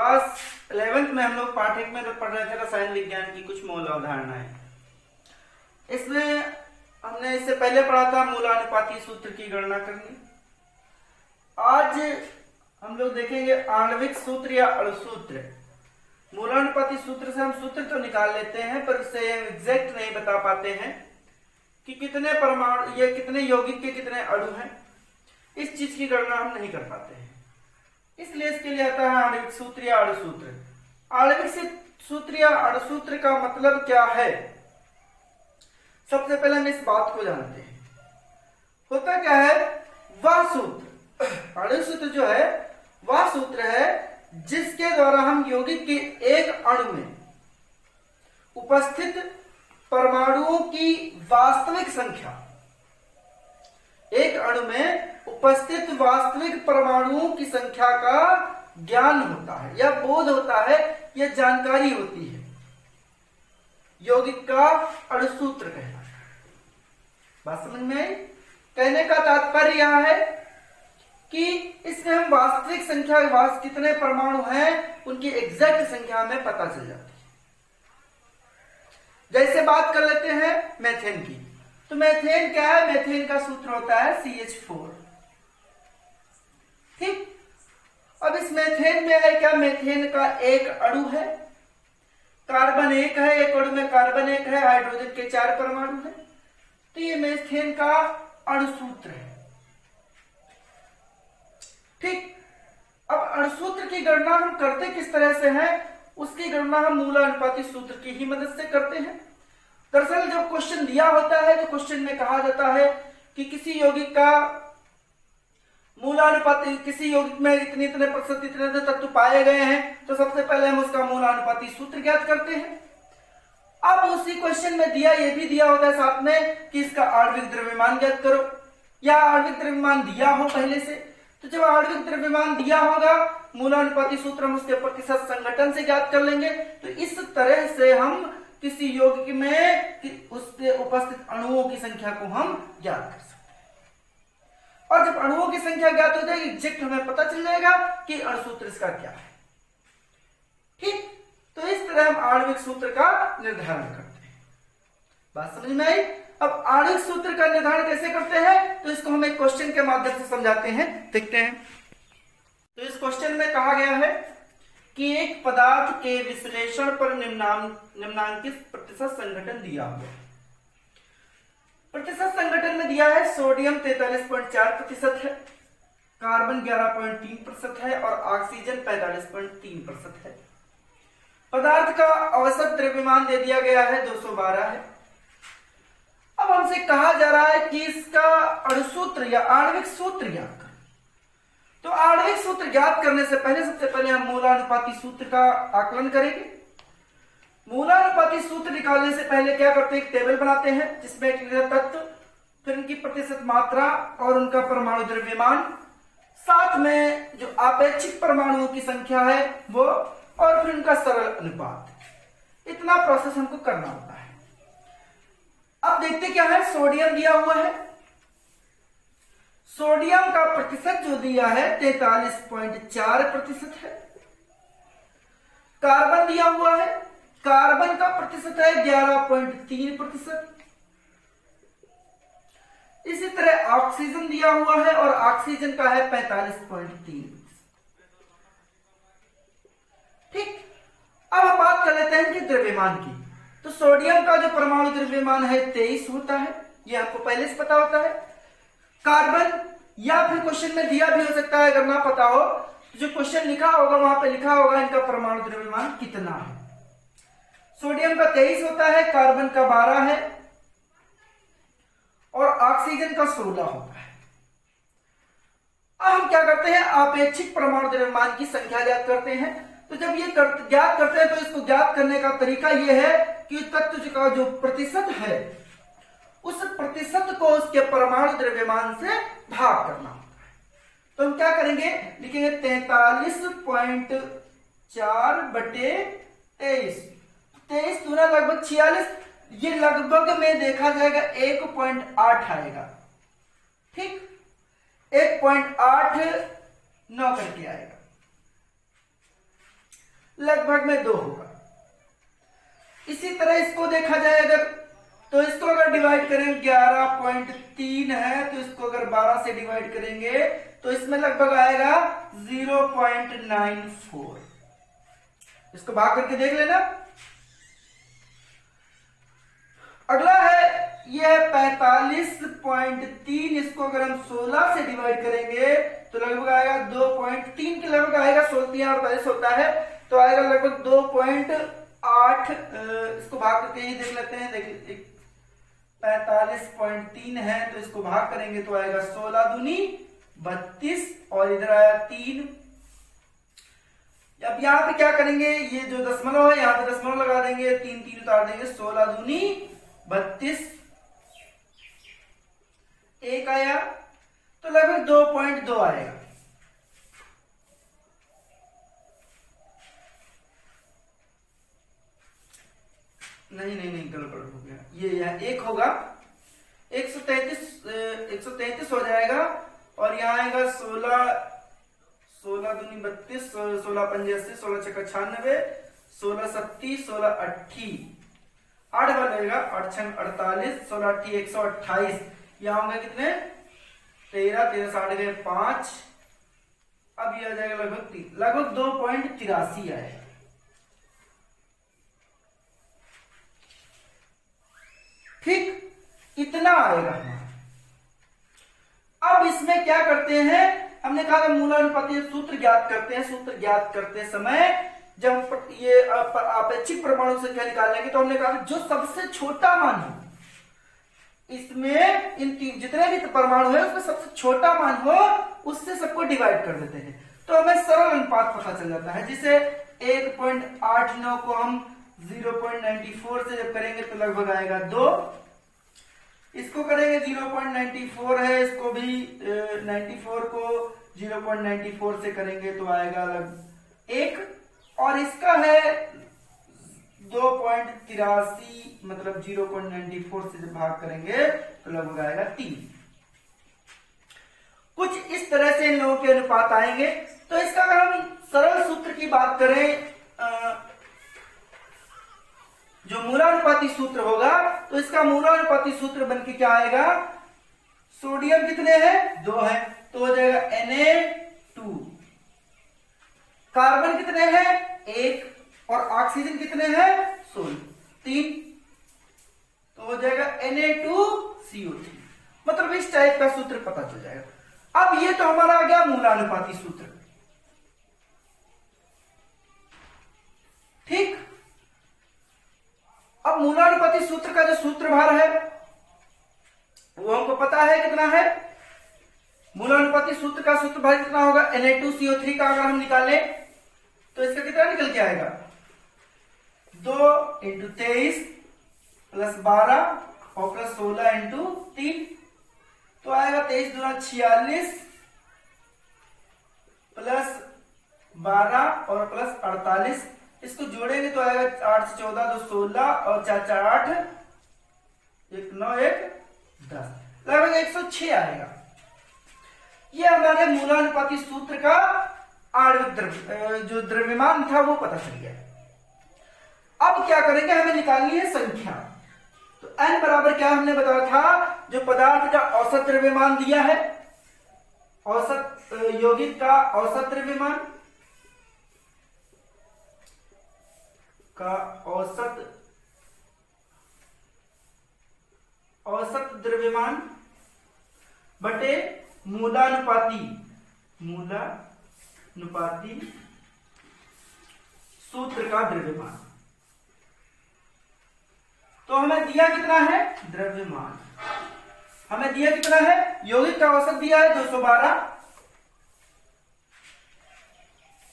Class 11th में हम लोग पाठ्यक्रम में पढ़ रहे थे रसायन विज्ञान की कुछ मूल अवधारणाएं। इसमें हमने इससे पहले पढ़ा था मूलानुपाती सूत्र की गणना करनी। आज हम लोग देखेंगे आणविक सूत्र या अणु सूत्र। मूलानुपाती सूत्र से हम सूत्र तो निकाल लेते हैं, पर उससे एग्जैक्ट नहीं बता पाते हैं कि कितने परमाणु, ये कितने यौगिक के कितने अणु हैं। इस चीज की गणना हम नहीं कर पाते हैं, इसलिए इसके लिए आता है आणविक सूत्र या अणु सूत्र। आणविक सूत्र या अणु सूत्र का मतलब क्या है, सबसे पहले हम इस बात को जानते हैं। होता क्या है, वह सूत्र, आणविक सूत्र जो है वह सूत्र है जिसके द्वारा हम यौगिक के एक अणु में उपस्थित परमाणुओं की वास्तविक संख्या, एक अणु में उपस्थित वास्तविक परमाणुओं की संख्या का ज्ञान होता है या बोध होता है या जानकारी होती है, यौगिक का अणु सूत्र कहलाता है। बात समझ में आई? कहने का तात्पर्य यह है कि इसमें हम वास्तविक संख्या, कितने परमाणु हैं उनकी एग्जैक्ट संख्या हमें पता चल जाती है। जैसे बात कर लेते हैं मेथेन की, तो मेथेन क्या है, मेथेन का सूत्र होता है CH4। ठीक, अब इस मेथेन में है क्या, मेथेन का एक अणु है, कार्बन एक है, एक अणु में कार्बन एक है, हाइड्रोजन के 4 परमाणु है, तो ये मेथेन का अणु सूत्र है। ठीक, अब अणु सूत्र की गणना हम करते किस तरह से हैं, उसकी गणना हम मूलानुपाती सूत्र की ही मदद से करते हैं। दरअसल जब क्वेश्चन दिया होता है तो क्वेश्चन में कहा जाता है कि किसी यौगिक का मूलानुपाती, किसी यौगिक में इतने इतने प्रतिशत इतने तत्व पाए गए हैं, तो सबसे पहले हम उसका मूलानुपाती सूत्र ज्ञात करते हैं। अब उसी क्वेश्चन में ये भी दिया होता है साथ में कि इसका आणविक द्रव्यमान ज्ञात करो, या आणविक द्रव्यमान दिया हो पहले से, तो जब आणविक द्रव्यमान दिया होगा मूलानुपाती सूत्र हम उसके प्रतिशत संघटन से ज्ञात कर लेंगे। तो इस तरह से हम किसी यौगिक में उसके उपस्थित अणुओं की संख्या को हम ज्ञात कर सकते हैं। और जब अणुओं की संख्या ज्ञात हो जाएगी, एग्जैक्ट हमें पता चल जाएगा कि अणु सूत्र इसका क्या है। ठीक, तो इस तरह हम आणविक सूत्र का निर्धारण करते हैं। बात समझ में आई? अब आणविक सूत्र का निर्धारण कैसे करते हैं, तो इसको हम एक क्वेश्चन के माध्यम से समझाते हैं, देखते हैं। तो इस क्वेश्चन में कहा गया है कि एक पदार्थ के विश्लेषण पर निम्नांकित प्रतिशत संघटन दिया हुआ। प्रतिशत संघटन में दिया है सोडियम 43.4% है, कार्बन 11.3% है और ऑक्सीजन 45.3% है। पदार्थ का औसत द्रव्यमान दे दिया गया है 212 है। अब हमसे कहा जा रहा है कि इसका अणु सूत्र या आणविक सूत्र ज्ञात करो। तो आणविक सूत्र ज्ञात करने से पहले सबसे पहले हम मूलानुपाती सूत्र का आकलन करेंगे। मूलानुपाती सूत्र निकालने से पहले क्या करते हैं, एक टेबल बनाते हैं जिसमें एक तत्व, फिर उनकी प्रतिशत मात्रा और उनका परमाणु द्रव्यमान, साथ में जो आपेक्षिक परमाणुओं की संख्या है वो, और फिर उनका सरल अनुपात। इतना प्रोसेस हमको करना होता है। अब देखते क्या है, सोडियम दिया हुआ है, सोडियम का प्रतिशत जो दिया है 43.4% है। कार्बन दिया हुआ है, कार्बन का प्रतिशत है 11.3%। इसी तरह ऑक्सीजन दिया हुआ है और ऑक्सीजन का है 45.3%। ठीक, अब हम बात कर लेते हैं कि द्रव्यमान की। तो सोडियम का जो परमाणु द्रव्यमान है 23 होता है, यह आपको पहले से पता होता है। कार्बन, या फिर क्वेश्चन में दिया भी हो सकता है, अगर ना पता हो तो जो क्वेश्चन लिखा होगा वहां पे लिखा होगा इनका परमाणु द्रव्यमान कितना है। सोडियम का 23 होता है, कार्बन का 12 है और ऑक्सीजन का 16 होता है। अब हम क्या करते हैं, आपेक्षिक परमाणु द्रव्यमान की संख्या ज्ञात करते हैं। तो जब ये ज्ञात करते हैं तो इसको ज्ञात करने का तरीका यह है कि तत्व का जो प्रतिशत है उस प्रतिशत को उसके परमाणु द्रव्यमान से भाग करना होता है। तो हम क्या करेंगे, लिखेंगे 43.4/23। 23 दूना लगभग 46, ये लगभग में देखा जाएगा 1.8 आएगा। ठीक, 1.89 करके आएगा। लगभग में 2 होगा। इसी तरह इसको देखा जाए अगर, तो इसको अगर डिवाइड करें 11.3 है, तो इसको अगर 12 से डिवाइड करेंगे तो इसमें लगभग आएगा 0.94। इसको भाग करके देख लेना। अगला है यह 45.3, इसको अगर हम 16 से डिवाइड करेंगे तो लगभग आएगा 2.3 के लगभग आएगा। 16 और 45 होता है तो आएगा लगभग 2.8। इसको भाग करके ही देख लेते हैं। देखिए 45.3 है तो इसको भाग करेंगे तो आएगा 16 दूनी 32 और इधर आया 3। अब यहां पे क्या करेंगे, ये जो दशमलव है यहां पे दशमलव लगा देंगे, 3 3 उतार देंगे, 16 दूनी 32, 1 आया तो लगभग 2.2 आएगा। नहीं गड़बड़ हो गया, ये यहाँ 1 होगा, 133 हो जाएगा और यहाँ आएगा 16 दूनी 32, 16 पंजे 80, 16 छक्का 96, 16 सत्ती, 16 अट्ठी 8 बनेगा, 8 छंग 48, 16 अट्ठी 128। यहाँ होंगे कितने 13, 13 60 गए 5, अब ये आ जाएगा लगभग 3, लगभग 2.83 आएगा। ठीक, इतना आएगा हमारा। अब इसमें क्या करते हैं, हमने कहा मूलानुपाती सूत्र ज्ञात करते हैं। सूत्र ज्ञात करते समय जब ये अपेक्षित परमाणु संख्या निकालेंगे तो हमने कहा जो सबसे छोटा मान हो इसमें, इन जितने भी परमाणु है उसमें सबसे छोटा मान हो उससे सबको डिवाइड कर देते हैं तो हमें सरल अनुपात पता चल जाता है। जिसे 1.89 को हम 0.94 से जब करेंगे तो लगभग आएगा 2। इसको करेंगे 0.94 है, इसको भी 94 को 0.94 से करेंगे तो आएगा लगभग 1 और इसका है 2.83 मतलब 0.94 से जब भाग करेंगे तो लगभग आएगा 3। कुछ इस तरह से इन लोगों के अनुपात आएंगे। तो इसका अगर हम सरल सूत्र की बात करें, जो मूलानुपाती सूत्र होगा तो इसका मूलानुपाती सूत्र बनके क्या आएगा, सोडियम कितने हैं 2 है तो हो जाएगा Na2, कार्बन कितने हैं 1 और ऑक्सीजन कितने हैं 3 तो हो जाएगा Na2CO3। मतलब इस टाइप का सूत्र पता चल जाएगा। अब ये तो हमारा आ गया मूलानुपाती सूत्र। ठीक, अब मूलानुपाती सूत्र का जो सूत्रभार है वो हमको पता है कितना है। मूलानुपाती सूत्र का सूत्रभार कितना होगा, Na2CO3 का अगर हम निकालें तो इसका कितना निकल के आएगा, 2 × 23 + 12 और +16 × 3 तो आएगा 23 × 46 +12 और +48। इसको जोड़ेंगे तो आएगा 8 से 14 2 16 और 4 4 8 1 9 1 10 लगभग 106 आएगा। ये हमारे मूलानुपाती सूत्र का आणविक जो द्रव्यमान था वो पता चल गया। अब क्या करेंगे, हमें निकालनी है संख्या। तो n बराबर क्या हमने बताया था, जो पदार्थ का औसत द्रव्यमान दिया है, औसत यौगिक का औसत द्रव्यमान का औसत द्रव्यमान बटे मूलानुपाती सूत्र का द्रव्यमान। तो हमें दिया कितना है द्रव्यमान, हमें दिया कितना है, यौगिक का औसत दिया है 212,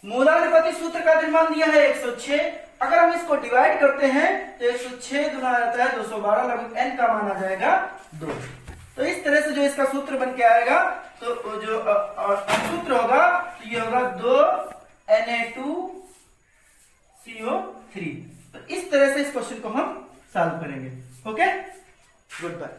मूलानुपाती सूत्र का द्रव्यमान दिया है 106। अगर हम इसको डिवाइड करते हैं तो 106 गुना आता है 212, लगभग n का मान आ जाएगा 2। तो इस तरह से जो इसका सूत्र बन के आएगा तो जो सूत्र होगा तो ये होगा 2 Na2CO3। तो इस तरह से इस क्वेश्चन को हम सॉल्व करेंगे। Okay, good bye.